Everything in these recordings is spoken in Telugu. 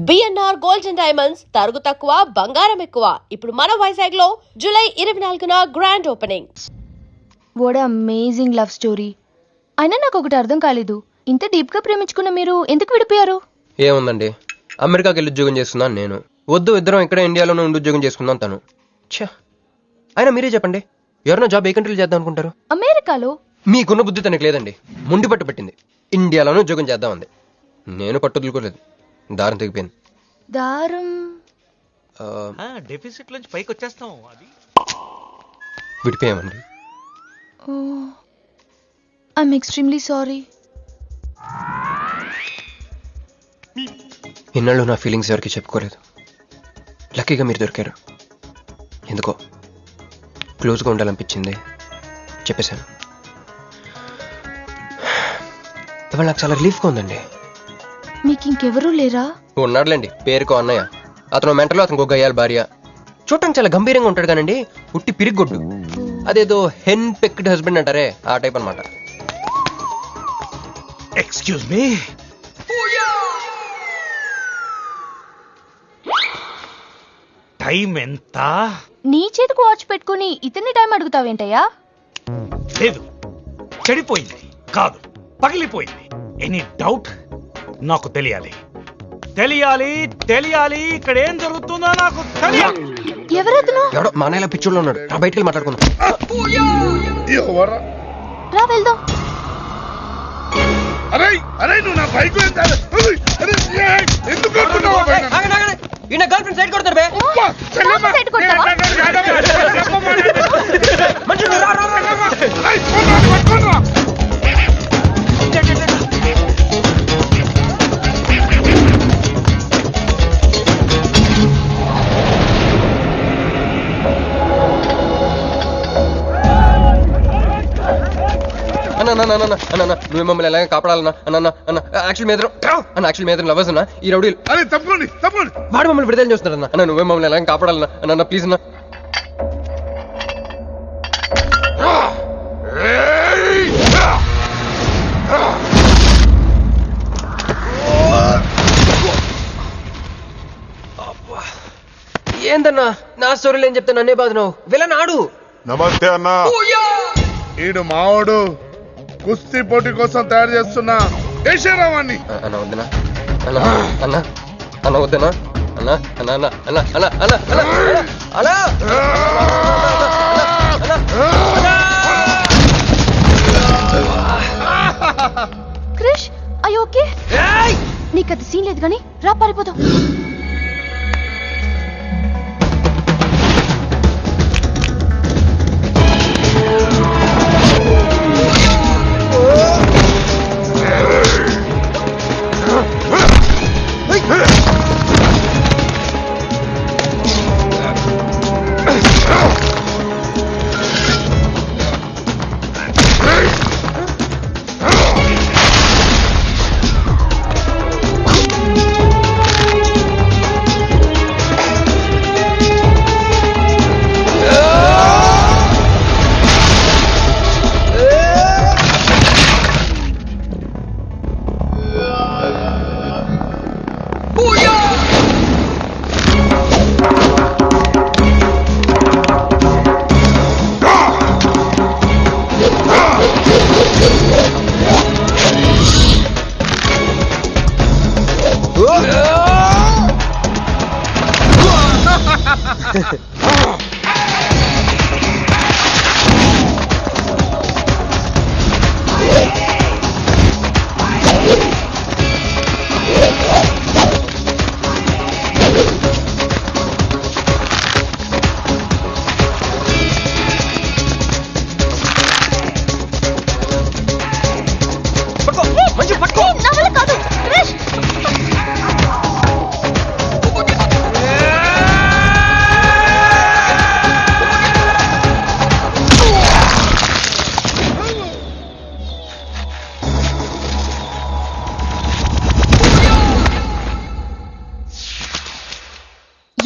బిఎన్ఆర్ గోల్డ్ అండ్ డైమండ్స్ తరుగు తక్కువ బంగారం ఎక్కువ. ఇప్పుడు మన వైజాగ్ లో జూలై 24న grand opening. What amazing love story. అయినా నాకు ఒకటి అర్థం కాలేదు, ఇంత డీప్ గా ప్రేమించుకున్న మీరు ఎందుకు విడిపోయారు? ఏముందండి, అమెరికాకి వెళ్ళి ఉద్యోగం చేస్తున్నాను నేను. వద్దు, ఇద్దరం ఇక్కడ ఇండియాలోనే ఉండి ఉద్యోగం చేసుకుందాం తను. ఛా, అయినా మీరే చెప్పండి, ఎవరైనా జాబ్ ఏ కంట్రీలో చేద్దాం అనుకుంటారు? అమెరికాలో? మీకున్న బుద్ధి తనకి లేదండి. ముండి పట్టు పెట్టింది, ఇండియాలోనే ఉద్యోగం చేద్దాం అంది. నేను పట్టుదలుకోలేదు, దారం తెగిపోయింది. దారం డెఫిసిట్ నుంచి పైకి వచ్చేస్తాం. అది విడిపోయామండి. I'm extremely sorry. ఇన్నాళ్ళు నా ఫీలింగ్స్ ఎవరికి చెప్పుకోలేదు. లక్కీగా మీరు దొరికారు. ఎందుకో క్లోజ్గా ఉండాలనిపించింది, చెప్పేశాను. ఇవాళ నాకు చాలా రిలీఫ్గా ఉందండి. మీకు ఇంకెవరూ లేరా? ఉన్నాడులేండి, పేరుకో అన్నయ్య. అతను మెంటలో, అతను గొగ్గయ్యాలి భార్య. చూడటానికి చాలా గంభీరంగా ఉంటాడు కానండి, ఉట్టి పిరిగొడ్డు. అదేదో హెన్ పెక్డ్ హస్బెండ్ అంటారే, ఆ టైప్ అనమాట. ఎక్స్క్యూజ్ మీ, టైం ఎంత? నీ చేతికి వాచ్ పెట్టుకుని ఇతన్ని టైం అడుగుతావేంటయ్యా? లేదు, చెడిపోయింది కాదు, పగిలిపోయింది. Any doubt? నాకు తెలియాలి, తెలియాలి, తెలియాలి. ఇక్కడ ఏం జరుగుతుందో నాకు తెలియాలి. ఎవరతను? ఎవడో మా అన్నయ్యలా పిచ్చోళ్ళు ఉన్నాడు, రా బయటికి మాట్లాడుకుందాం. రా వెళ్దాం. నువ్వు నా బైక్ ఎందుకు ఈయన గర్ల్ ఫ్రెండ్ సైడ్ కొడతారు బే. సైడ్ కొడతావా? మంచిగా రా, రా, రా, రా. నువ్వు మమ్మల్ని ఎలాగ కాపాడాలన్నా అన్న అన్న యాక్చువల్ మీద యాక్చువల్ మీద లవర్స్ అన్న ఈ రౌడీలు తప్పండి తప్పండి వాడు మమ్మల్ని విడుదల చేస్తున్నారన్న. అన్న నువ్వే మమ్మల్ని ఎలాగ కాపాడాలన్నా అన్న ప్లీజ్ అన్న. ఏందన్నా నా స్టోరీలు ఏం చెప్తా నన్నే బాధ నువ్వు విలన్ ఆడు. నమస్తే అన్నా, ఈడు మావాడు కుస్తీ పోటీ కోసం తయారు చేస్తున్నా దేశరావాన్ని. అన్న వద్దనా అన్న అన్న అన్న వద్దనా అన్న అన్న అన్న అన్న అన్న అన్న అన్న క్రిష్, అయ్యో ఓకే? నీకు అది సీన్ లేదు కానీ రా పారిపోదాం.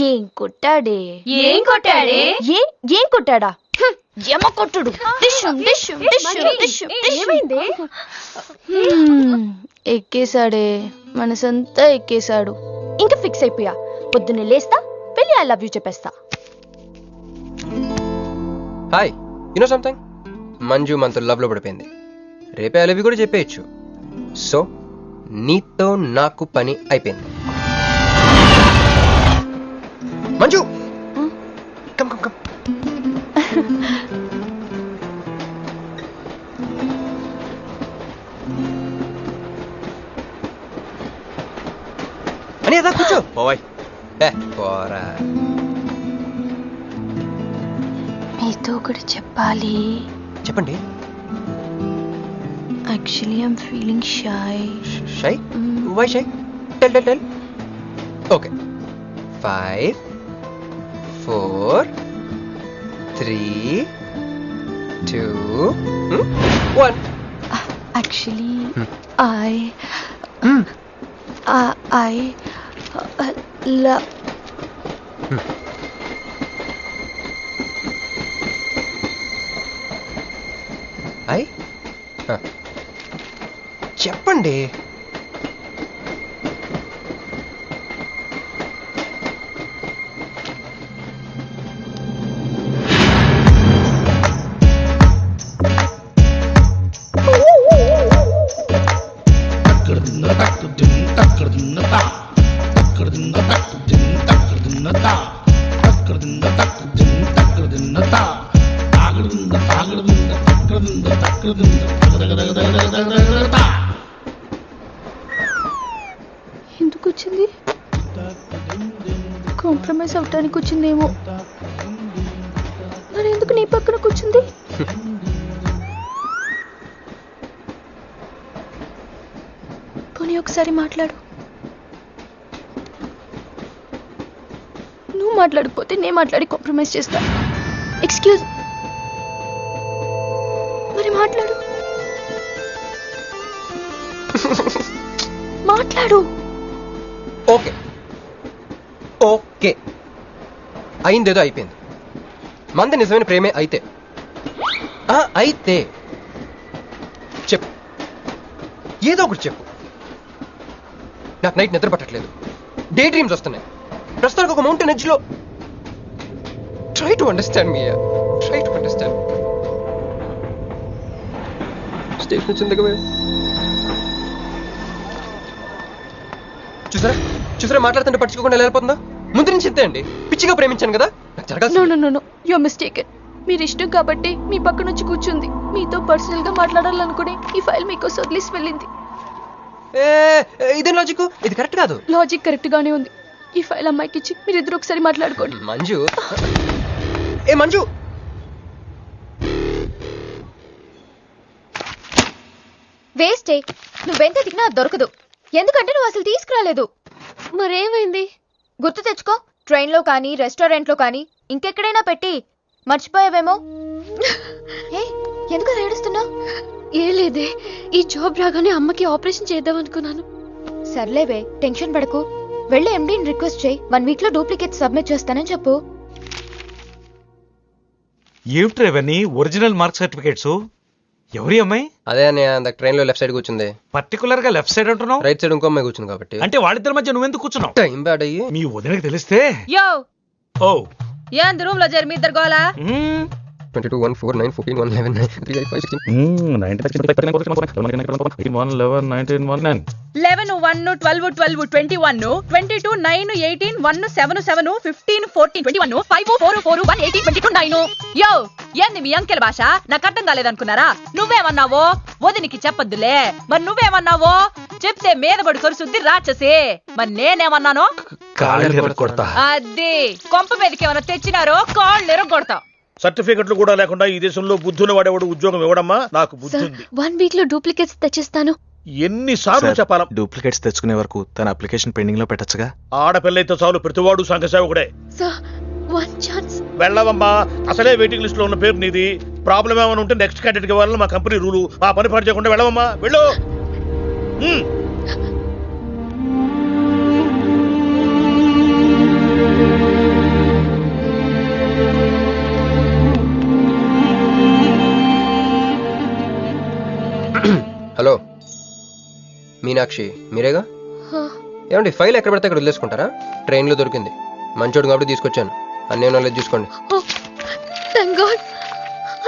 ఏం కొట్టాడే? ఏం కొట్టాడే? ఏం కొట్టాడా? యమ కొట్టుడు. ఎక్కేశాడే, మనసంతా ఎక్కేశాడు. ఇంకా ఫిక్స్ అయిపోయా. పొద్దున్నే లేస్తా, వెళ్ళి ఐ లవ్ యూ చెప్పేస్తా. హాయ్, యూనో సంథింగ్, మంజు మనతో లవ్ లో పడిపోయింది. రేపే ఐ లవ్ యూ కూడా చెప్పేయచ్చు. సో నీతో నాకు పని అయిపోయింది. Manju come come come. అని అదా కూర్చో. పోవాయ్. పోరా. మీతో ఒకటి చెప్పాలి. చెప్పండి. Actually I'm feeling shy. Shy? Why shy? Tell tell tell. Okay. 5 4 3 2 1. Actually I love. I చెప్పండి. ఎందుకు వచ్చింది? కాంప్రమైజ్ అవటానికి వచ్చిందేమో. మరి ఎందుకు నీ పక్కన కూర్చుంది? పోనీ ఒకసారి మాట్లాడు. నువ్వు మాట్లాడకపోతే నేను మాట్లాడి కాంప్రమైజ్ చేస్తా. ఎక్స్క్యూజ్, మరి మాట్లాడు. మాట్లాడు. ఓకే ఓకే, అయిందేదో అయిపోయింది. మంది నిజమైన ప్రేమే అయితే అయితే చెప్పు, ఏదో ఒకటి చెప్పు. నాకు నైట్ నిద్ర పట్టట్లేదు, డే డ్రీమ్స్ వస్తున్నాయి. ప్రస్తుతానికి ఒక మౌంటైన్ ఎడ్జ్ లో. Try to understand me, try to understand. Station వచ్చింది కదా. చూసారా చూసారా, మాట్లాడుతుంటే పట్టించుకోకుండా వెళ్ళిపోతుందా? ముందు నుంచి చెప్తే అండి, పిచ్చిగా ప్రేమించాను కదా, నాకు జరగాల్సింది. No no no, you're mistaken. మీరు ఇష్టం కాబట్టి మీ పక్క నుంచి కూర్చుంది. మీతో పర్సనల్ గా మాట్లాడాలనుకుని ఈ ఫైల్ మీకోసం వదిలేసి వెళ్ళింది. ఇదేం లాజిక్? ఇది కరెక్ట్ కాదు. లాజిక్ కరెక్ట్ గానే ఉంది. ఈ ఫైల్ అమ్మాయికి ఇచ్చి మీరిద్దరు ఒకసారి మాట్లాడుకోండి. మంజు, మంజు, వేస్టే. నువ్వెంత దిగినా అది దొరకదు. ఎందుకంటే నువ్వు అసలు తీసుకురాలేదు. మరేమైంది? గుర్తు తెచ్చుకో. ట్రైన్లో కానీ రెస్టారెంట్లో కానీ ఇంకెక్కడైనా పెట్టి మర్చిపోయావేమో. ఏ ఎందుకు అది ఏడుస్తున్నావు? ఏ లేదే, ఈ జాబ్ రాగానే అమ్మకి ఆపరేషన్ చేద్దాం అనుకున్నాను. సర్లేవే, టెన్షన్ పడకు. వెళ్ళి ఎండీని రిక్వెస్ట్ చేయి. 1 వీక్ లో డూప్లికేట్ సబ్మిట్ చేస్తానని చెప్పు. ఏమిట్రా ఇవన్నీ ఒరిజినల్ మార్క్ సర్టిఫికేట్స్? ఎవరి అమ్మాయి? అదే అన్నయ్య, ట్రైన్ లో లెఫ్ట్ సైడ్ కూర్చుంది. పర్టికులర్ గా లెఫ్ట్ సైడ్ అంటున్నావు? రైట్ సైడ్ ఇంకో అమ్మాయి కూర్చుంది కాబట్టి. అంటే వాళ్ళిద్దరి మధ్య నువ్వెందుకు కూర్చున్నావు? టైం బ్యాడ్ అయ్యి. మీ వదినకి తెలిస్తే. యో ఓ ఏంది రూమ్ లో చేరి మీ ఇద్దరు గోలా? 22 1 4 9 14 1 11 9 3 5 5 16 11 1 12 12 21 22 9 18 1 7 7 15 14 21 5 4 4 1 18 22 9. యో ఏంది మీ అంకెల భాష? నాకు అర్థం కాలేదనుకున్నారా? నువ్వేమన్నావో వదినికి చెప్పొద్దులే. మరి నువ్వేమన్నావో చెప్తే మీద పడి కొరుసుద్ది రాక్షసి. మరి నేనేమన్నాను? కాళ్ళు కొడతా. అది కొంప మీదకి ఏమైనా తెచ్చినారో కాళ్ళు ఎరగొడతా. సర్టిఫికెట్లు కూడా లేకుండా ఈ దేశంలో బుద్ధుని వాడేవాడు ఉద్యోగం ఇవ్వడమ్మా? నాకు బుద్ధి ఉంది. 1 వీక్ లో డూప్లికేట్స్ తెచ్చిస్తాను. ఎన్నిసార్లు చెప్పాలా? డూప్లికేట్స్ తెచ్చుకునే వరకు తన అప్లికేషన్ పెండింగ్ లో పెట్టచ్చుగా. ఆడపిల్లైతే చాలు, ప్రతివాడు సంఘ సేవకుడే. Sir, 1 chance. వెళ్ళవమ్మా, అసలే వెయిటింగ్ లిస్ట్ లో ఉన్న పేరు నీది. ప్రాబ్లం ఏమైనా ఉంటే నెక్స్ట్ క్యాండిడేట్ కి ఇవ్వాలని మా కంపెనీ రూలు. ఆ పని పాటు చేయకుండా వెళ్ళవమ్మా, వెళ్ళు. హలో మీనాక్షి, మీరేగా? ఏమండి ఫైల్ ఎక్కడ పడితే అక్కడ వదిలేసుకుంటారా? ట్రైన్లో దొరికింది, మంచోడు కాబట్టి తీసుకొచ్చాను. అన్నీ నాలెడ్జ్ చూసుకోండి. థ్యాంక్ గాడ్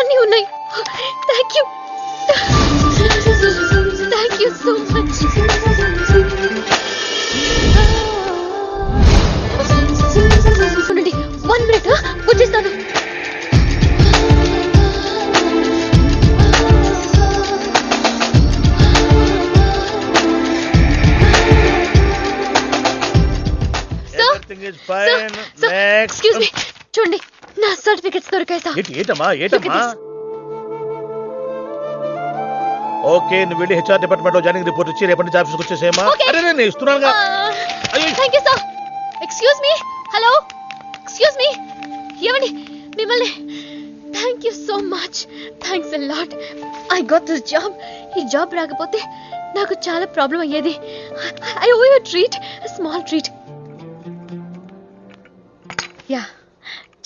అన్నీ ఉన్నాయి. Thank you so much. ఉండండి, 1 minute వచ్చేస్తాను. Everything is fine. Next. Excuse me, చూడండి నా సర్టిఫికెట్స్ దొరికాయి సార్. ఏటమ్మా ఓకే, నువ్వు వెళ్ళి హెచ్ఆర్ డిపార్ట్మెంట్ లో జాయినింగ్ రిపోర్ట్ ఇచ్చి రేపటి నుంచి ఆఫీస్కి వచ్చేసేమా. Okay. అరే నేను ఇస్తున్నానుగా. అయ్యో. Thank you sir. Excuse me, hello, excuse me, ఏమండి మిమ్మల్ని. Thank you so much, thanks a lot. I got this job. ఈ జాబ్ రాకపోతే నాకు చాలా ప్రాబ్లం అయ్యేది. I owe you treat, small treat. Yeah,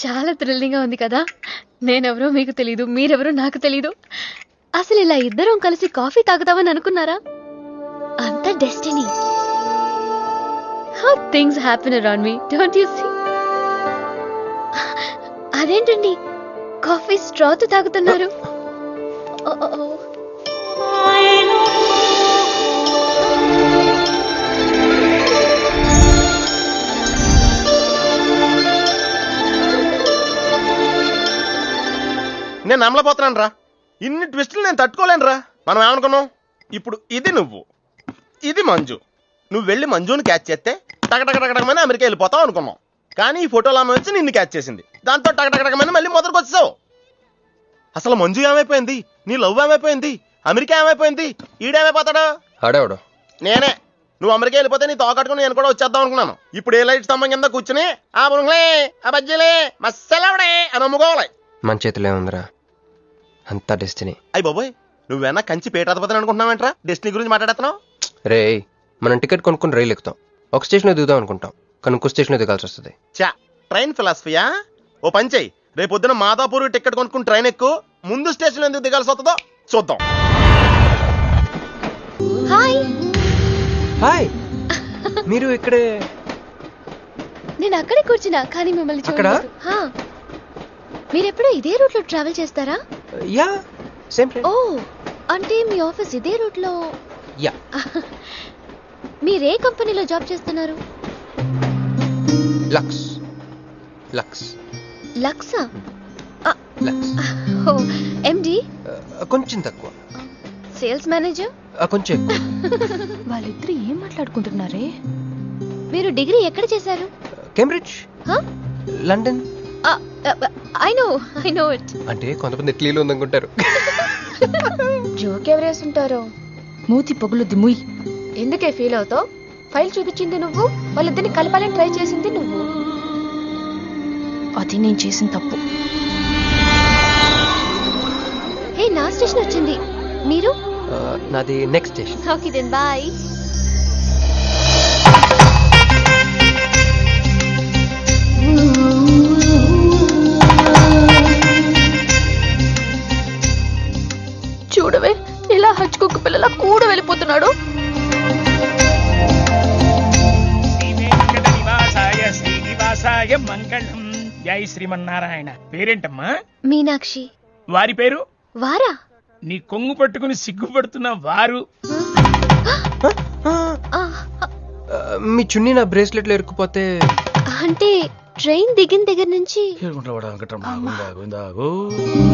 చాలా థ్రిల్లింగ్గా ఉంది కదా. నేనెవరో మీకు తెలీదు, మీరెవరో నాకు తెలీదు. అసలు ఇలా ఇద్దరం కలిసి కాఫీ తాగుతామని అనుకున్నారా? అంత destiny. How things happen around me, don't you see? అదేంటండి కాఫీ స్ట్రాతో తాగుతున్నారు? నేను నమ్మలేకపోతున్నాను రా, ఇన్ని ట్విస్టులు నేను తట్టుకోలేను రా. మనం ఏమనుకున్నాం, ఇప్పుడు ఇది నువ్వు, ఇది మంజు. నువ్వు వెళ్ళి మంజుని క్యాచ్ చేస్తే టకటకటకటకమని అమెరికా వెళ్ళిపోతావు అనుకున్నాం. కానీ ఈ ఫోటోలో ఆమె వచ్చి నిన్ను క్యాచ్ చేసింది, దాంతో టకటకటకమని మళ్ళీ మొదటికి వచ్చావు. అసలు మంజు ఏమైపోయింది, నీ లవ్ ఏమైపోయింది, అమెరికా ఏమైపోయింది, ఈడేమైపోతాడు? ఆడేవాడు నేనే. నువ్వు అమెరికా వెళ్ళిపోతే నీ తోకట్టుకుని నేను కూడా వచ్చేద్దాం అనుకున్నాను. ఇప్పుడు ఏ లైట్ స్తంభం కింద కూర్చుని ఆ బురుంగ్లే ఆ బజ్జీలే మస్సలవడే అని అమ్ముకోవాలి. మన చేతిలో ఏముందిరా, అంతా డెస్టినీ. అయ్యి బాబోయ్, నువ్వేనా కంచి పేటాధిపతిని అనుకుంటున్నావేంట్రా? డెస్టినీ గురించి మాట్లాడుతున్నావు. రే, మనం టికెట్ కొనుక్కుని రైలు ఎక్కుతాం, ఒక స్టేషన్లో దిగుదాం అనుకుంటాం, కానీ ఇంకో స్టేషన్లో దిగాల్సి వస్తుంది. చా, ట్రైన్ ఫిలాసఫియా? ఓ పని చెయ్యి, రేపు పొద్దున మాదాపూర్ టికెట్ కొనుక్కుని ట్రైన్ ఎక్కు, ముందు స్టేషన్ ఎందుకు దిగాల్సి వస్తుందో చూద్దాం. హాయ్. హాయ్, మీరు ఇక్కడే? నేను అక్కడే కూర్చున్నా, కానీ మిమ్మల్ని అక్కడా? చూడలేదు. హా. మీరెప్పుడూ ఇదే రూట్ లో ట్రావెల్ చేస్తారా? Yeah, same train. ఓ, అంటే మీ ఆఫీస్ ఇదే రూట్ లో. యా. మీరే కంపెనీలో జాబ్ చేస్తున్నారు? లక్స్. లక్స్. లక్సా? లక్స్. ఓ, ఎండి? కొంచెం తక్కువ. Sales manager? కొంచెం ఎక్కువ. వాళ్ళిద్దరు ఏం మాట్లాడుకుంటున్నారే? మీరు డిగ్రీ ఎక్కడ చేశారు? Cambridge, London. I know it. అంటే కొంతమంది ఇటలీలో ఉందనుకుంటారు. జోక్ ఎవరేసుంటారో. మూతి పొగులుద్ది ముయ్. ఎందుకే ఫీల్ అవుతావు? ఫైల్ చూపించింది నువ్వు, వాళ్ళిద్దరిని కలపాలని ట్రై చేసింది నువ్వు. అది నేను చేసిన తప్పు. హే, నా స్టేషన్ వచ్చింది. మీరు? నాది next station. Okay then bye. చూడవే, ఇలా హచ్చుకుక్క పిల్లల కూడా వెళ్ళిపోతున్నాడు. శ్రీనివాసాయ మంగళం. జై శ్రీమన్నారాయణ. పేరేంటమ్మా? మీనాక్షి. వారి పేరు? వారా? నీ కొంగు పట్టుకుని సిగ్గుపడుతున్న వారు. మీ చున్నీ నా బ్రేస్లెట్ లో ఇరుక్కుపోతే? అంటే ట్రైన్ దిగిన దగ్గర నుంచి.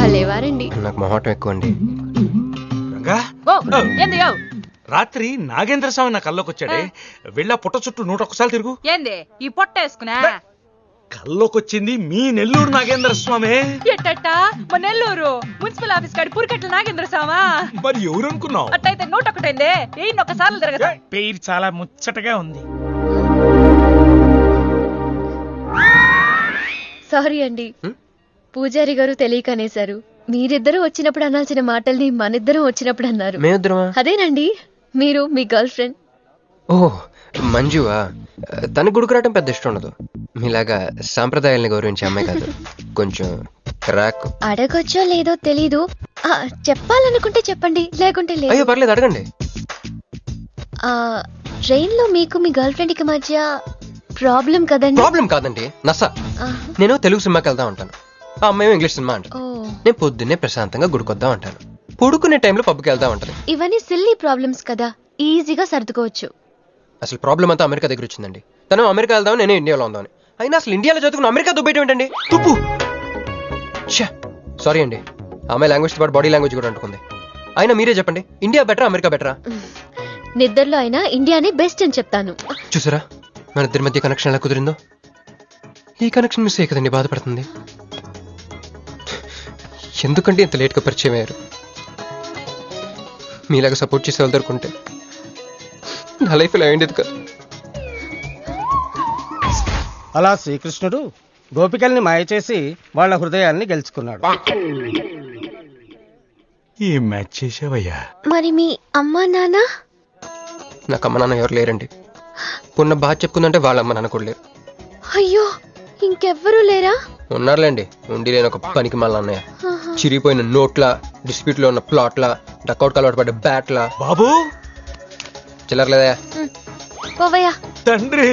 భలేవారండి. నాకు మొహాటం ఎక్కువ అండి. రంగా, ఏంది రాత్రి నాగేంద్ర స్వామి నా కల్లోకి వచ్చాడే, వెళ్ళా పుట్ట చుట్టూ 101 తిరుగు. ఏంది ఈ పొట్ట వేసుకున్నా? కల్లోకొచ్చింది మీ నెల్లూరు నాగేంద్ర స్వామి. ఎట్టట మా నెల్లూరు మున్సిపల్ ఆఫీస్ కాడి పురికట్ల నాగేంద్ర స్వామా? మరి ఎవరు అనుకున్నావు? అట్టయితే 101 ఎన్ని ఒకసార్లు తిరగదా? పేరు చాలా ముచ్చటగా ఉంది. సారీ అండి, పూజారి గారు తెలియక అనేశారు. మీరిద్దరూ వచ్చినప్పుడు అనాల్సిన మాటల్ని మనిద్దరం వచ్చినప్పుడు అన్నారు. మేమిద్దరమా? అదేనండి, మీరు మీ గర్ల్ ఫ్రెండ్. ఓ, మంజువా? తన గుడికి రావటం పెద్ద ఇష్టం ఉండదు. మీలాగా సాంప్రదాయాల్ని గౌరవించే అమ్మాయి కాదు, కొంచెం క్రాక్. అడగొచ్చో లేదో తెలీదు, చెప్పాలనుకుంటే చెప్పండి, లేకుంటే లేదు. అయ్యో పర్లేదు, అడగండి. ట్రైన్ లో మీకు మీ గర్ల్ ఫ్రెండ్ కి మధ్య ప్రాబ్లం కదండి? ప్రాబ్లం కాదండి, నస. నేను తెలుగు సినిమాకి వెళ్తా ఉంటాను, ఆ అమ్మాయి ఇంగ్లీష్ సినిమా అంటాను. నేను పొద్దున్నే ప్రశాంతంగా గుడికొద్దాం అంటాను, పడుకునే టైంలో పబ్కి వెళ్తా ఉంటాను. ఇవన్నీ సిల్లీ ప్రాబ్లమ్స్ కదా, ఈజీగా సర్దుకోవచ్చు. అసలు ప్రాబ్లం అంతా అమెరికా దగ్గర వచ్చిందండి. తను అమెరికా వెళ్దామని, నేను ఇండియాలో ఉందామని. అయినా అసలు ఇండియాలో చదువుకుని అమెరికా దుబ్బేయటం ఏంటండి? తుప్పు. సారీ అండి, ఆమె లాంగ్వేజ్ పాటు బాడీ లాంగ్వేజ్ కూడా అంటుకుంది. అయినా మీరే చెప్పండి, ఇండియా బెటరా అమెరికా బెటరా? నిద్రలో అయినా ఇండియానే బెస్ట్ అని చెప్తాను. చూసారా మన ఇద్దరి మధ్య కనెక్షన్ ఎలా కుదిరిందో? ఈ కనెక్షన్ మిస్ అయ్యే కదండి బాధపడుతుంది. ఎందుకంటే ఇంత లేట్గా పరిచయం అయ్యారు? మీలాగా సపోర్ట్ చేసే వాళ్ళు దొరుకుంటే నా లైఫ్ ఇలా అయ్యేది కదా. అలా శ్రీకృష్ణుడు గోపికల్ని మాయ చేసి వాళ్ళ హృదయాల్ని గెలుచుకున్నాడు. ఈ మ్యాచ్ చేసావయ్యా. మరి మీ అమ్మా నాన్న? నాకు అమ్మ నాన్న ఎవరు లేరండి. పున్న బాగా చెప్పుకుందంటే వాళ్ళ అమ్మ నాన్న కూడా లేరు. అయ్యో, ఇంకెవ్వరూ లేరా? ఉన్నారులేండి, ఉండి లేని ఒక పనికి మళ్ళీ అన్నయ్య. చిరిగిపోయిన నోట్లా, డిస్ప్యూట్ లో ఉన్న ప్లాట్లా, డక్అవుట్ కలవాటు పడ్డ బ్యాట్లా. బాబు చిల్లరలేదా? పోవయ్యా. తండ్రి,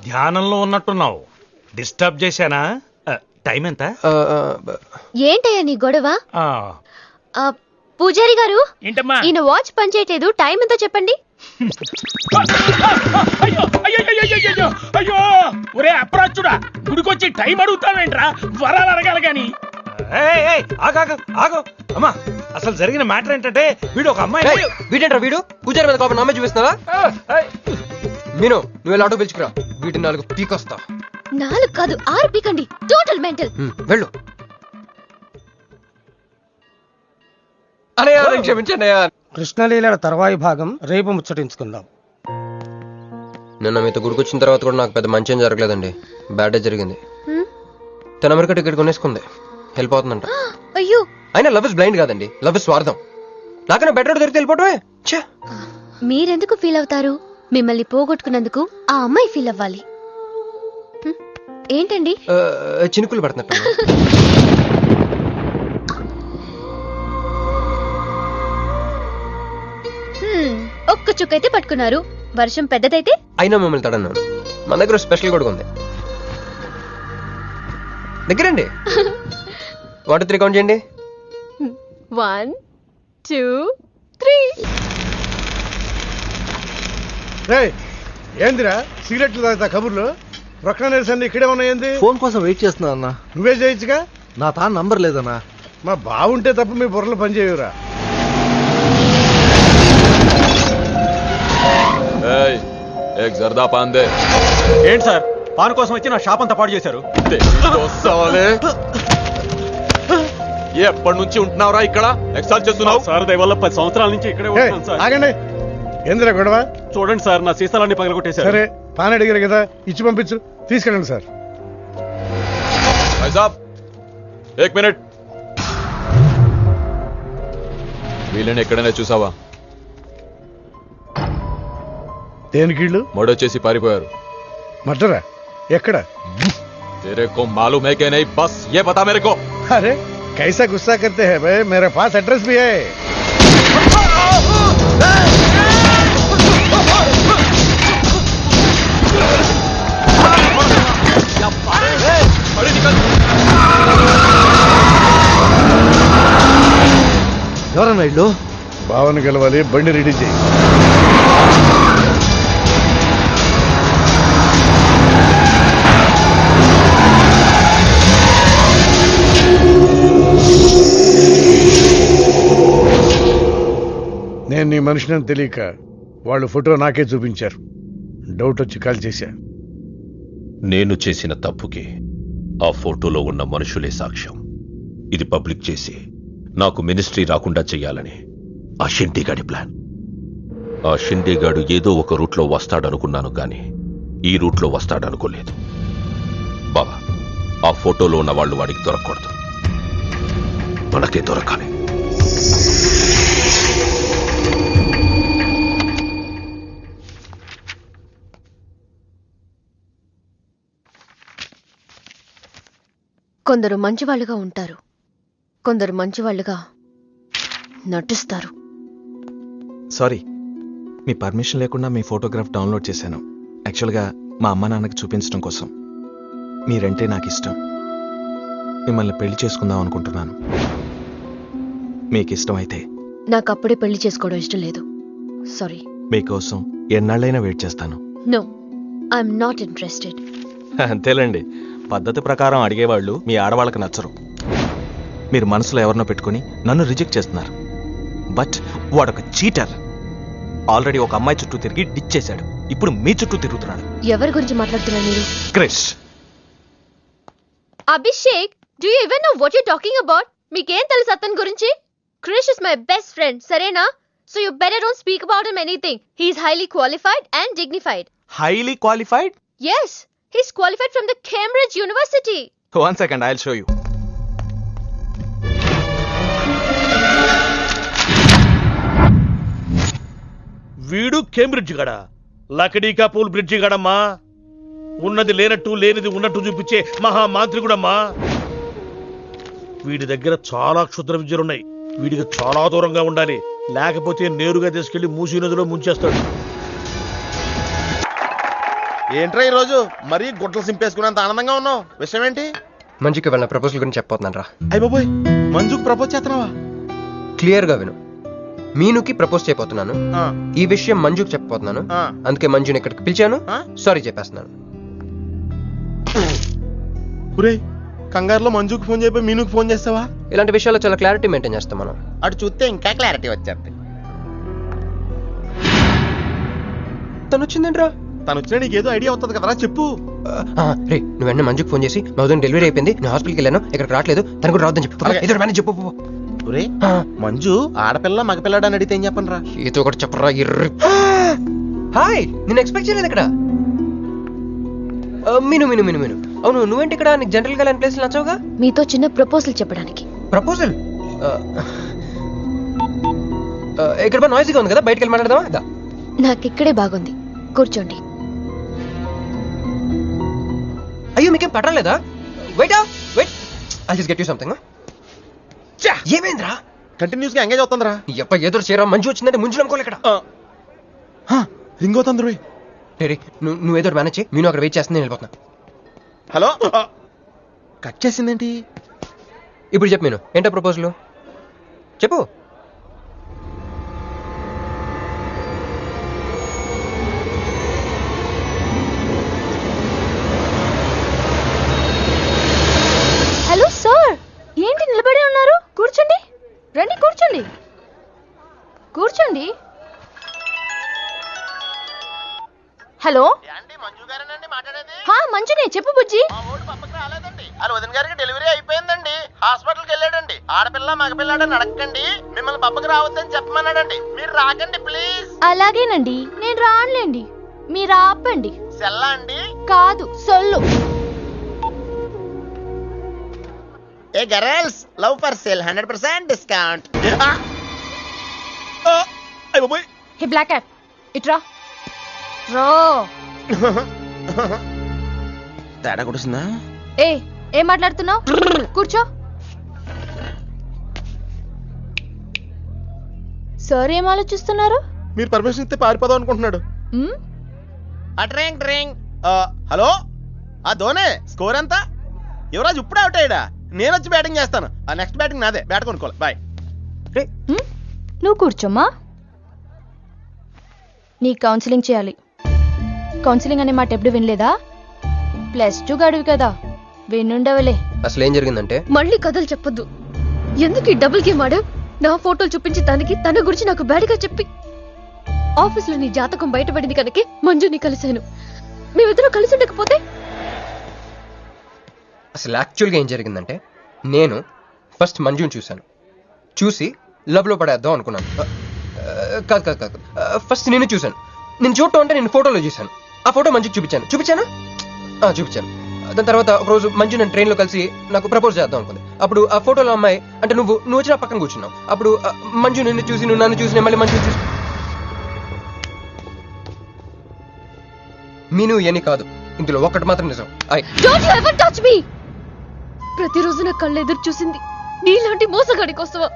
ధ్యానంలో ఉన్నట్టున్నావు, డిస్టర్బ్ చేశానా? టైం ఎంత? ఏంటయ్యా నీ గొడవ? ఆ, పూజారి గారు, ఏంటమ్మా? ఈయన వాచ్ పనిచేయట్లేదు, టైం ఎంతో చెప్పండి. అయ్యో అయ్యో అయ్యో అయ్యో అయ్యో, ఒరే అప్రాచుడా, గుడికొచ్చి టైం అడుగుతావేంట్రా? వరాలు అడగాలి గాని. ఏయ్, ఏయ్, ఆగు, ఆగు, ఆగు. అమ్మా, అసలు జరిగిన మ్యాటర్ ఏంటంటే వీడు ఒక అమ్మాయి. వీడేంట్రా వీడు? పూజారి మీద కోపం నమ్మే చూపిస్తున్నావా? మీను, నువ్వు వెళ్ళి ఆటో పిలుచుకురా, వీటి 4 పీకొస్తా. 4 కాదు 6 పీకండి, టోటల్ మెంటల్. వెళ్ళు. అన్నయ్య క్షమించండి. కృష్ణలీలల తర్వాయి భాగం రేపు ముచ్చటించుకుందాం. నిన్న మీతో గుడికొచ్చిన తర్వాత కూడా నాకు పెద్ద మంచి ఏం జరగలేదండి, బ్యాడే జరిగింది. తన అమెరికా టికెట్ కొనేసుకుంది, వెళ్ళిపోతుందంట. అయ్యో, అయినా లవ్ ఇస్ బ్లైండ్ కాదండి, లవ్ ఇస్ స్వార్థం. నాకన్నా బెటర్ దొరికి వెళ్ళిపోవటమే. మీరెందుకు ఫీల్ అవుతారు? మిమ్మల్ని పోగొట్టుకున్నందుకు ఆ అమ్మాయి ఫీల్ అవ్వాలి. ఏంటండి? చినుకులు పడుతున్నట్టు. ఒక్క చుక్కైతే పట్టుకున్నారు, వర్షం పెద్దదైతే? అయినా మిమ్మల్ని తడన్నాను. మన దగ్గర స్పెషల్ కూడా ఉంది. దగ్గరండి. 1 2 3 కౌంట్ చేయండి. 1 2 3. ఏందిరా సిగరెట్లు తాగుతా కబుర్లు? ప్రక్కన నిరసన ఇక్కడే ఉన్నాయండి. ఫోన్ కోసం వెయిట్ చేస్తున్నా అన్న. నువ్వే చేయొచ్చుగా. నా తాను నంబర్ లేదన్నా. మా బావుంటే తప్ప మీ బుర్రలు పనిచేయవురా. ఏంటి సార్, పాన్ కోసం వచ్చి నా షాప్ అంతా పాడు చేశారు. ఎప్పటి నుంచి ఉంటున్నావురా ఇక్కడ? ఎక్సైజ్ చేస్తున్నావు సార్? దయవల్ల 10 సంవత్సరాల నుంచి ఇక్కడే ఉంటున్నాను సార్. ఆగండి, ఏందిరా గొడవ? చూడండి సార్, నా సీసాలన్నీ పగలగొట్టేశారు. సరే, పాన్ అడిగారు కదా, ఇచ్చి పంపించు, తీసుకెళ్ళండి సార్. మినిట్, వీళ్ళని ఎక్కడైనా చూసావా? దేనికిళ్ళు మర్డర్ పారిపోయారు. మటరా? ఎక్కడ? तेरे को मालूम है कि नहीं? बस ये बता मेरे को. अरे कैसा गुस्सा करते हैं भाई, मेरे पास एड्रेस भी है. ఎవరన్నా ఇల్లు? భావన గెలవాలి, బండి రెడీ చేయి. నేను నీ మనిషిని తెలియక వాళ్ళు ఫోటో నాకే చూపించారు. డౌట్ వచ్చి కాల్ చేశా. నేను చేసిన తప్పుకి ఆ ఫోటోలో ఉన్న మనుషులే సాక్ష్యం. ఇది పబ్లిక్ చేసి నాకు మినిస్ట్రీ రాకుండా చెయ్యాలని ఆ షిండేగాడి ప్లాన్. ఆ షిండేగాడు ఏదో ఒక రూట్లో వస్తాడనుకున్నాను కానీ ఈ రూట్లో వస్తాడనుకోలేదు. బాబా, ఆ ఫోటోలో ఉన్న వాళ్ళు వాడికి దొరకకూడదు, మనకే దొరకాలి. కొందరు మంచివాళ్ళుగా ఉంటారు, కొందరు మంచివాళ్ళుగా నటిస్తారు. సారీ, మీ పర్మిషన్ లేకుండా మీ ఫోటోగ్రాఫ్ డౌన్లోడ్ చేశాను. యాక్చువల్గా మా అమ్మ నాన్నకి చూపించడం కోసం. మీరంటే నాకు ఇష్టం. మిమ్మల్ని పెళ్లి చేసుకుందాం అనుకుంటున్నాను. మీకు ఇష్టం అయితే నాకు అప్పుడే పెళ్లి చేసుకోవడం ఇష్టం లేదు. సారీ. మీకోసం ఎన్నాళ్ళైనా వెయిట్ చేస్తాను. No, I'm not interested. అంతేలేండి, పద్ధతి ప్రకారం అడిగేవాళ్ళు మీ ఆడవాళ్ళకి నచ్చరు. మీరు మనసులో ఎవరినో పెట్టుకుని నన్ను రిజెక్ట్ చేస్తున్నారు. బట్ వాడొక చీటర్. ఆల్రెడీ ఒక అమ్మాయి చుట్టూ తిరిగి డిచ్ చేశాడు. ఇప్పుడు మీ చుట్టూ తిరుగుతున్నాడు. ఎవరి గురించి మాట్లాడుతున్నారు మీరు? Krish. Abhishek, do you even know what you talking about? మీకేం తెలుసు అతని గురించి? Krish is my best friend, సరేనా? So you better don't speak about him anything. He is highly qualified and dignified. Highly qualified? Yes, he's qualified from the Cambridge University. 1 second, I'll show you. వీడు కేంబ్రిడ్జ్ గడ, లకడీకా పూల్ బ్రిడ్జి గడమ్మా. ఉన్నది లేనట్టు లేనిది ఉన్నట్టు చూపించే మహా మాంత్రికుడమ్మా. వీడి దగ్గర చాలా క్షుద్ర విద్యలున్నాయి. వీడికి చాలా దూరంగా ఉండాలి, లేకపోతే నేరుగా తీసుకెళ్లి మూసీ నదిలో ముంచేస్తాడు. ఏంట్రా ఈ రోజు మరీ గుడ్లు సింపేసుకున్నంత ఆనందంగా ఉన్నావు? విషయం ఏంటి? మంజుకి వెళ్ళిన ప్రపోజల్ గురించి చెప్పబోతున్నాను రా. అయ్య బాబోయ్, మంజుకి ప్రపోజ్ చేస్తున్నావా? క్లియర్ గా విను. మీనుకి ప్రపోజ్ చేయబోతున్నాను. ఈ విషయం మంజుకి చెప్పబోతున్నాను. అందుకే మంజుని ఇక్కడికి పిలిచాను. సారీ చెప్పేస్తున్నాను. కంగారులో మంజుకి ఫోన్ చేయబోయి మీనుకి ఫోన్ చేస్తావా? ఇలాంటి విషయాల్లో చాలా క్లారిటీ మెయింటైన్ చేస్తాం మనం. అటు చూస్తే ఇంకా క్లారిటీ వచ్చేది. తను వచ్చిందేంట్రా? తను వచ్చినా నీకేదో ఐడియా అవుతుంది కదరా, చెప్పు. రే, నువ్వు వెంటనే మంజుకి ఫోన్ చేసి మా ఉదయం డెలివరీ అయిపోయింది, నేను హాస్పిటల్కి వెళ్ళాను, ఇక్కడికి రావట్లేదు, తను కూడా రావద్దని చెప్పు. ఏదో మేనేజ్ చెప్పు. మంజు ఆడపిల్ల మగపిల్లాడు అని అడిగితే ఏం చెప్పను రా? ఏదో ఒకటి చెప్పరా. హాయ్, నేను ఎక్స్పెక్ట్ చేయలేదు ఇక్కడ. మీను మీను మీను మీను అవును, నువ్వేంటి ఇక్కడ? నీకు జనరల్ గా ఇలాంటి ప్లేస్ నచ్చవుగా? మీతో చిన్న ప్రపోజల్ చెప్పడానికి. ప్రపోజల్? ఇక్కడ బాగా నాయిసీగా ఉంది కదా, బయటకు వెళ్ళి మాట్లాడదామా? నాకు ఇక్కడే బాగుంది, కూర్చోండి. అయ్యో, మీకేం పట్టలేదా? Wait I'll just get you something. ఏమైందిరా? కంటిన్యూస్ గా ఎంగేజ్ అవుతుందిరా. ఎప్ప ఎదురు చేయరా, మంజు వచ్చిందంటే ముంజు అనుకోలే ఇక్కడ. రింగ్ అవుతుంది రోయ్. నువ్వు ఏదో మేనేజ్ చేయి, నేను అక్కడ వెయిట్ చేస్తుంది, నేను వెళ్ళిపోతున్నా. హలో, కట్ చేసిందేంటి? ఇప్పుడు చెప్పు మీను, ఏంటో ప్రపోజల్ చెప్పు. హలో సార్, ఏంటి నిలబడి ఉన్నారు? కూర్చోండి, రండి కూర్చోండి, కూర్చోండి. హలో, మంజునే, చెప్పు బుజ్జి. వదిన గారికి డెలివరీ అయిపోయిందండి, హాస్పిటల్కి వెళ్ళాడండి. ఆడపిల్ల మగపిల్లాడని అడగండి, మిమ్మల్ని పప్పకి రావద్దని చెప్పమన్నాడండి. మీరు రాకండి ప్లీజ్. అలాగేనండి, నేను రానులేండి, మీరు ఆపండి. సెల్లా అండి? కాదు, సొల్లు. Hey girls, love for sale 100% discount. Hey black cat, ఇట్రా. రో. తేడా కొడుతుందా? ఏం మాట్లాడుతున్నావు? కూర్చో. సార్ ఏం ఆలోచిస్తున్నారు? మీరు పర్మిషన్ ఇస్తే పారిపోదాం అనుకుంటున్నాడు. హలో, ఆ ధోనే స్కోర్ ఎంత? యువరాజ్ ఇప్పుడే అవుట్ అయ్యాడా? నేను వచ్చి బ్యాటింగ్ చేస్తాను. ఆ నెక్స్ట్ బ్యాటింగ్ నాదే. బ్యాట్ కొనుక్కోవాలి. బాయ్. నువ్వు కూర్చోమ్మా. నీ కౌన్సిలింగ్ చేయాలి. కౌన్సిలింగ్ అనే మాట ఎప్పుడు వినలేదా? +2 గడువు కదా, వినుండవలే. అసలు ఏం జరిగిందంటే, మళ్ళీ కథలు చెప్పొద్దు. ఎందుకు ఈ డబుల్ గేమ్ ఆడావు? నా ఫోటోలు చూపించి దానికి తన గురించి నాకు బ్యాడ్గా చెప్పి ఆఫీస్లో నీ జాతకం బయటపడింది కనుకే మంజుని కలిశాను. మేమిద్దరం కలిసి ఉండకపోతే? అసలు యాక్చువల్గా ఏం జరిగిందంటే, నేను ఫస్ట్ మంజుని చూశాను, చూసి లవ్లో పడేద్దాం అనుకున్నాను. కాదు, ఫస్ట్ నేను చూశాను. నేను చూడటం అంటే నేను ఫోటోలో చూశాను. ఆ ఫోటో మంజుకి చూపించాను. దాని తర్వాత ఒకరోజు మంజు నేను ట్రైన్లో కలిసి నాకు ప్రపోజ్ చేద్దాం అనుకుంది. అప్పుడు ఆ ఫోటోలో అమ్మాయి అంటే నువ్వు వచ్చి నా పక్కన కూర్చున్నావు. అప్పుడు మంజు నిన్ను చూసి, నువ్వు నన్ను చూసి, మళ్ళీ మంజు చూసి. మీను ఇవన్నీ కాదు, ఇందులో ఒక్కటి మాత్రం నిజం. Don't you ever touch me! ప్రతిరోజు నా కళ్ళు ఎదురు చూసింది నీలాంటి మోసగాడి కోసమా?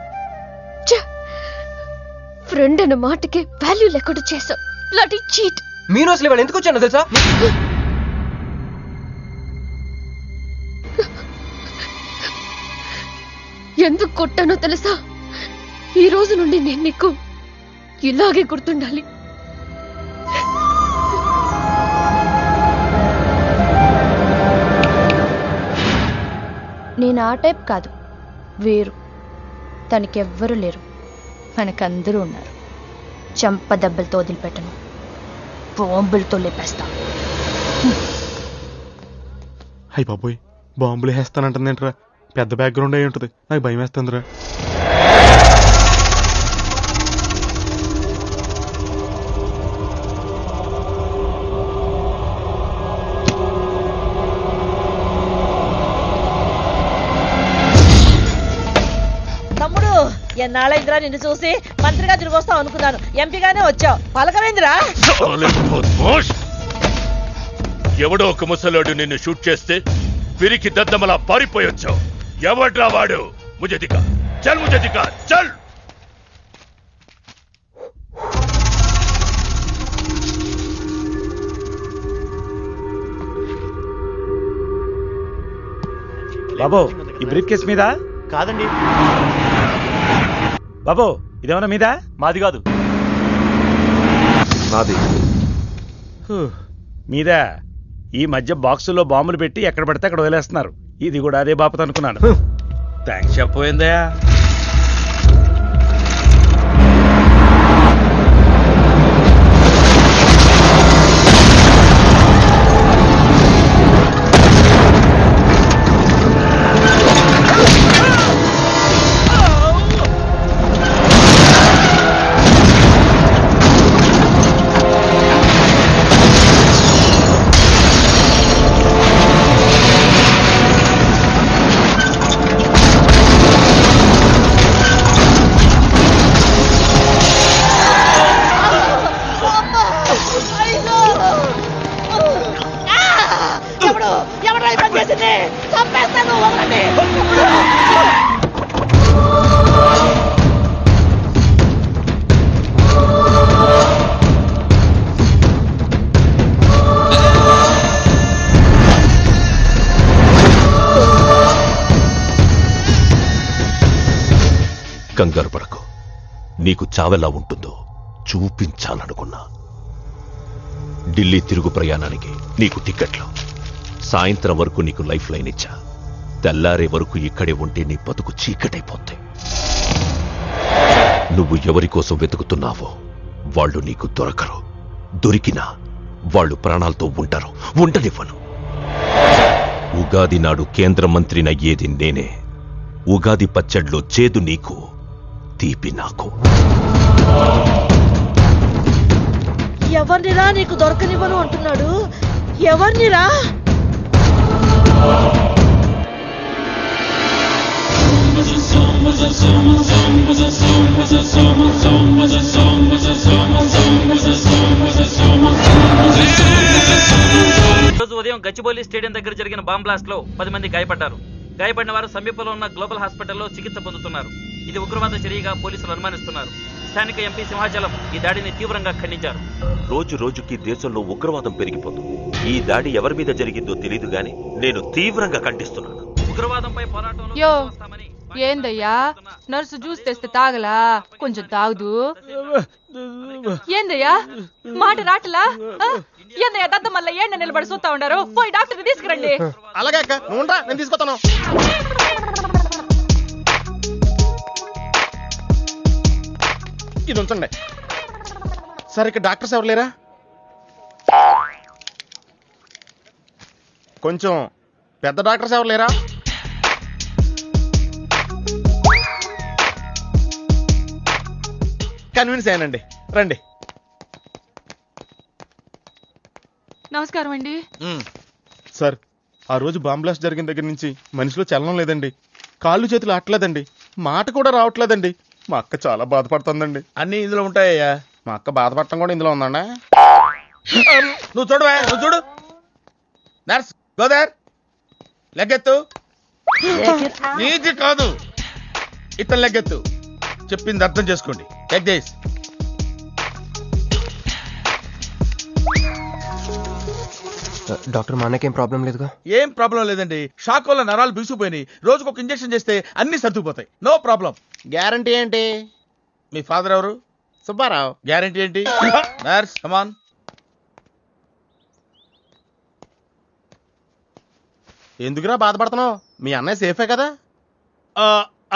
ఫ్రెండ్ అన్న మాటకి వాల్యూ లేకుండా చేశావు. Bloody cheat. మీరు అసలు ఇవాళ ఎందుకు వచ్చానో తెలుసా? ఎందుకు కొట్టానో తెలుసా? ఈ రోజు నుండి నేను నీకు ఇలాగే గుర్తుండాలి. నేను ఆ టైప్ కాదు, వేరు. తనకెవ్వరూ లేరు, మనకందరూ ఉన్నారు. చంప దెబ్బలతో వదిలిపెట్టను, బాంబులతో లేపేస్తా. అయ్యి బాబోయ్, బాంబులు వేస్తానంటుందేంట్రా? పెద్ద బ్యాక్గ్రౌండ్ అయి ఉంటుంది, నాకు భయం వేస్తుందిరా. తమ్ముడు, ఎన్నాళ్ళైందిరా నిన్ను చూసి? మంత్రిగా తిరిగి వస్తావు అనుకున్నాను, ఎంపీగానే వచ్చావు. పలకవేందిరా? ఎవడో ఒక ముసలాడు నిన్ను షూట్ చేస్తే పిరికి దద్దమలా పారిపోయొచ్చావు. ఎవడ్రా వాడు? ముజే దిఖా, చల్ ముజే దిఖా, చల్. బాబు, ఈ బ్రీఫ్ కేస్ మీద కాదండి. బాబు, ఇదేమన్నా మీద? మాది కాదు. నాది. మీద ఈ మధ్య బాక్సుల్లో బాంబులు పెట్టి ఎక్కడ పడితే అక్కడ వదిలేస్తున్నారు. ఇది కూడా అదే బాపత అనుకున్నాను. థ్యాంక్స్ చెప్పపోయిందా? కంగారు పడకు, నీకు చావెలా ఉంటుందో చూపించాలనుకున్నా. ఢిల్లీ తిరుగు ప్రయాణానికి నీకు టికెట్లు. సాయంత్రం వరకు నీకు లైఫ్ లైన్ ఇచ్చా. తెల్లారే వరకు ఇక్కడే ఉంటే నీ బతుకు చీకటైపోద్ది. నువ్వు ఎవరి కోసం వెతుకుతున్నావో వాళ్ళు నీకు దొరకరు. దొరికినా వాళ్ళు ప్రాణాలతో ఉంటారు. ఉండనివ్వను. ఉగాది నాడు కేంద్ర మంత్రినయ్యేది నేనే. ఉగాది పచ్చడ్లో చేదు నీకు, తీపి నాకు. ఎవరినిరా నీకు దొరకనివ్వను అంటున్నాడు? ఎవరినిరా? రోజు ఉదయం గచ్చిబౌలి స్టేడియం దగ్గర జరిగిన బాంబ్ బ్లాస్ట్ లో 10 మంది గాయపడ్డారు. గాయపడిన వారు సమీపంలో ఉన్న గ్లోబల్ హాస్పిటల్లో చికిత్స పొందుతున్నారు. ఇది ఉగ్రవాద చర్యగా పోలీసులు అనుమానిస్తున్నారు. స్థానిక ఎంపీ సింహాచలం ఈ దాడిని తీవ్రంగా ఖండించారు. రోజు రోజుకి దేశంలో ఉగ్రవాదం పెరిగిపోతుంది. ఈ దాడి ఎవరి మీద జరిగిందో తెలియదు గాని నేను తీవ్రంగా ఖండిస్తున్నాను. ఉగ్రవాదంపై పోరాటంలో యో ఏందయ్యా, నర్సు జ్యూస్ తెస్తే తాగలా? కొంచెం తాగుదు. ఏందయ్యా మాట రాటలా? ఏందయ్యా దద్ద మళ్ళీ ఏండ నిలబడి చూస్తా ఉండారు? పోయి డాక్టర్ తీసుకురండి. అలాగే అక్క, నువ్వు ఉండరా, నేను తీసుకొస్తాను. ఇది ఉంచండి. సరే, ఇక్కడ డాక్టర్స్ ఎవరు లేరా? కొంచెం పెద్ద డాక్టర్స్ ఎవరు లేరా? కన్విన్స్ అయ్యానండి, రండి. నమస్కారం అండి. సార్, ఆ రోజు బాంబ్ బ్లాస్ట్ జరిగిన దగ్గర నుంచి మనిషిలో చలనం లేదండి. కాళ్ళు చేతులు ఆటలేదండి, మాట కూడా రావట్లేదండి. మా అక్క చాలా బాధపడుతుందండి. అన్ని ఇందులో ఉంటాయ్యా. మా అక్క బాధపడటం కూడా ఇందులో ఉందండి. నువ్వు చూడవా, నువ్వు చూడు. నర్స్ గోదర్, లెగ్గెత్తు. నీది కాదు, ఇతను లెగ్గెత్తు. చెప్పింది అర్థం చేసుకోండి. Leg this. డాక్టర్ మా అన్నకేం ప్రాబ్లం లేదుగా? ఏం ప్రాబ్లం లేదండి. షాక్ వల్ల నరాలు బిగుసిపోయినాయి. రోజుకు ఒక ఇంజెక్షన్ చేస్తే అన్ని సర్దుకుపోతాయి. No problem. గ్యారంటీ ఏంటి? మీ ఫాదర్ ఎవరు? సుబ్బారావు. గ్యారంటీ ఏంటి? నర్స్ కమాన్. ఎందుకురా బాధపడుతున్నావు? మీ అన్నయ్య సేఫే కదా?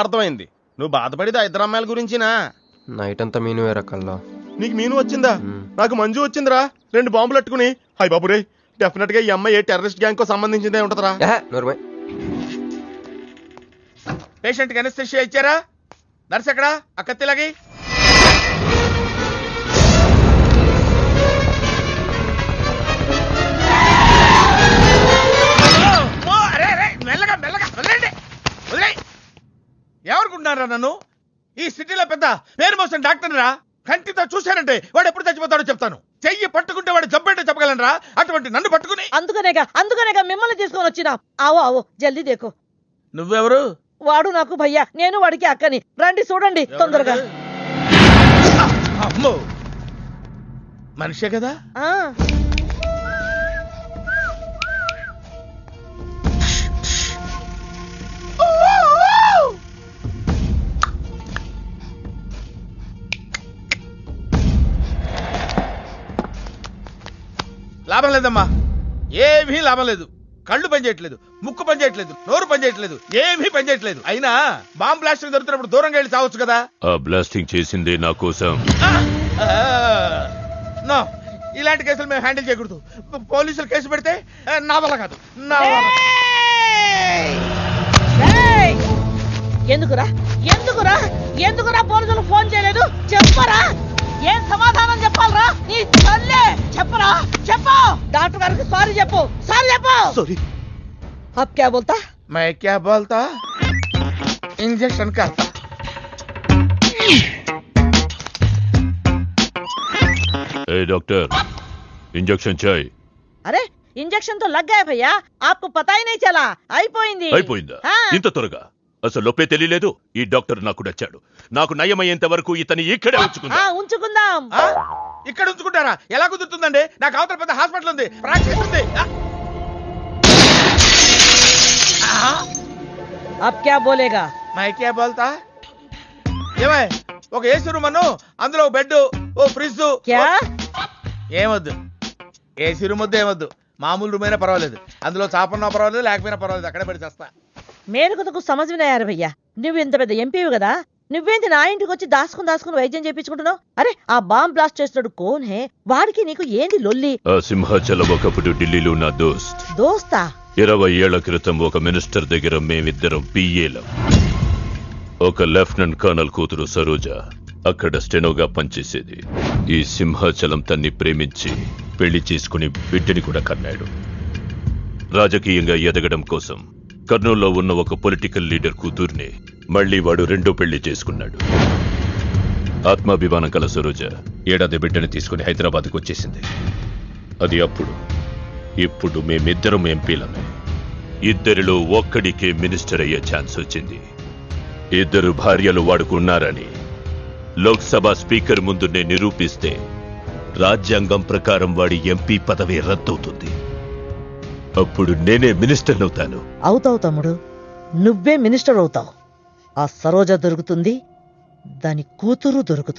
అర్థమైంది. నువ్వు బాధపడేది ఆ ఇద్దరు అమ్మాయిల గురించినా? నైట్ అంతా మీను వేరే కల్లా. నీకు మీను వచ్చిందా? నాకు మంజు వచ్చిందిరా. 2 బాంబులు అట్టుకుని. హాయ్ బాబురే, డెఫినెట్ గా ఈ అమ్మాయి ఏ టెర్రరిస్ట్ గ్యాంగ్ కో సంబంధించిందే ఉంటదరా. పేషెంట్ కి అనస్థెషియా ఇచ్చారా? నర్స్ ఎక్కడా? ఆ కత్తిలాగి. మెల్లగా మెల్లగా వదిలేండి, వదిలేయ్. ఎవరుకుంటున్నారా నన్ను? ఈ సిటీలో పెద్ద పేరు మోసిన డాక్టర్ రా. కంటితో చూశానంటే వాడు ఎప్పుడు చచ్చిపోతాడో చెప్తాను. చెయ్యి పట్టుకుంటే వాడు జబ్బేంటో చెప్పగలనరా? అటువంటి నన్ను పట్టుకుని. అందుకనేగా మిమ్మల్ని తీసుకొని వచ్చినా. ఆవో ఆవో జల్దీ దేకో. నువ్వెవరు? వాడు నాకు భయ్యా, నేను వాడికి అక్కని. రండి చూడండి తొందరగా. అమ్మో, మనిషే కదా? లాభం లేదమ్మా, ఏమీ లాభం లేదు. కళ్ళు పనిచేయట్లేదు, ముక్కు పనిచేయట్లేదు, నోరు పనిచేయట్లేదు, ఏమీ పనిచేయట్లేదు. అయినా బాంబ్ బ్లాస్టింగ్ జరుగుతున్నప్పుడు దూరంగా వెళ్ళి చావచ్చు కదా. ఆ బ్లాస్టింగ్ చేసిందే నా కోసం. నో, ఇలాంటి కేసులు మేము హ్యాండిల్ చేయకూడదు. పోలీసులు కేసు పెడితే నా వల్ల కాదు, నా వల్ల. ఎందుకురా ఎందుకురా ఎందుకురా పోలీసులు ఫోన్ చేయలేదు? చెప్పరా, ఏం సమాధానం చెప్పాలరా? నీ తల్లే చెప్పరా, చెప్పు. డాక్టర్ గారికి సారీ చెప్పు, సారీ చెప్పు. సారీ. अब क्या बोलता? मैं क्या बोलता? इंजेक्शन करता. ए डॉक्टर, इंजेक्शन चाहिए. अरे इंजेक्शन तो लग गया भैया, आपको पता ही नहीं चला. అయిపోయింది. అయిపోయిందా? ఇంత త్వరగా? అసలు లోపే తెలియలేదు. ఈ డాక్టర్ నాకు నచ్చాడు. నాకు నయమయ్యేంత వరకు ఇతని ఇక్కడే ఉంచుకుందాం. ఇక్కడ ఉంచుకుంటారా? ఎలా కుదురుతుందండి? నాకు అవతల పెద్ద హాస్పిటల్ ఉంది, ప్రాక్టీస్ ఉంది. अब क्या बोलेगा? मैं क्या बोलता? ఏమై, ఒక ఏసీ రూమ్ అను, అందులో బెడ్, ఓ ఫ్రిడ్జ్. ఏమొద్దు, ఏసీ రూమ్ వద్దు, ఏమొద్దు. మామూలు రూమ్ అయినా పర్వాలేదు. అందులో చాపన్నా పర్వాలేదు, లేకపోయినా పర్వాలేదు, అక్కడే పడి చేస్తా. మేలుకు సమజ్ వినాయారు భయ్యా. నువ్వు ఇంత పెద్ద ఎంపీవి కదా, నువ్వేంటి నా ఇంటికి వచ్చి దాసుకుని వైద్యం చేయించుకుంటున్నావు? అరే ఆ బాంబ్ బ్లాస్ట్ చేస్తాడు కోన్ హే, వాడికి నీకు ఏంది లొల్లి? ఆ సింహాచలం ఒకప్పుడు ఢిల్లీలో నా దోస్తా. 20 ఏళ్ల క్రితం ఒక మినిస్టర్ దగ్గర మేమిద్దరం పిఏలం. ఒక లెఫ్టినెంట్ కర్నల్ కూతురు సరోజ అక్కడ స్టెనోగా పనిచేసేది. ఈ సింహాచలం తన్ని ప్రేమించి పెళ్లి చేసుకుని బిడ్డని కూడా కన్నాడు. రాజకీయంగా ఎదగడం కోసం కర్నూల్లో ఉన్న ఒక పొలిటికల్ లీడర్ కూతుర్ని మళ్లీ వాడు రెండో పెళ్లి చేసుకున్నాడు. ఆత్మాభిమానం కల సరోజ ఏడాది బిడ్డని తీసుకుని హైదరాబాద్కు వచ్చేసింది. అది అప్పుడు. ఇప్పుడు మేమిద్దరం ఎంపీలమే. ఇద్దరిలో ఒక్కడికే మినిస్టర్ అయ్యే ఛాన్స్ వచ్చింది. 2 భార్యలు వాడుకున్నారని లోక్సభ స్పీకర్ ముందు నేను నిరూపిస్తే రాజ్యాంగం ప్రకారం వాడి ఎంపీ పదవి రద్దవుతుంది. అప్పుడు నేనే మినిస్టర్ అవుతాను. అవుతావు తమ్ముడు, నువ్వే మినిస్టర్ అవుతావు. ఆ సరోజ దొరుకుతుంది, దాని కూతురు దొరుకుతుంది.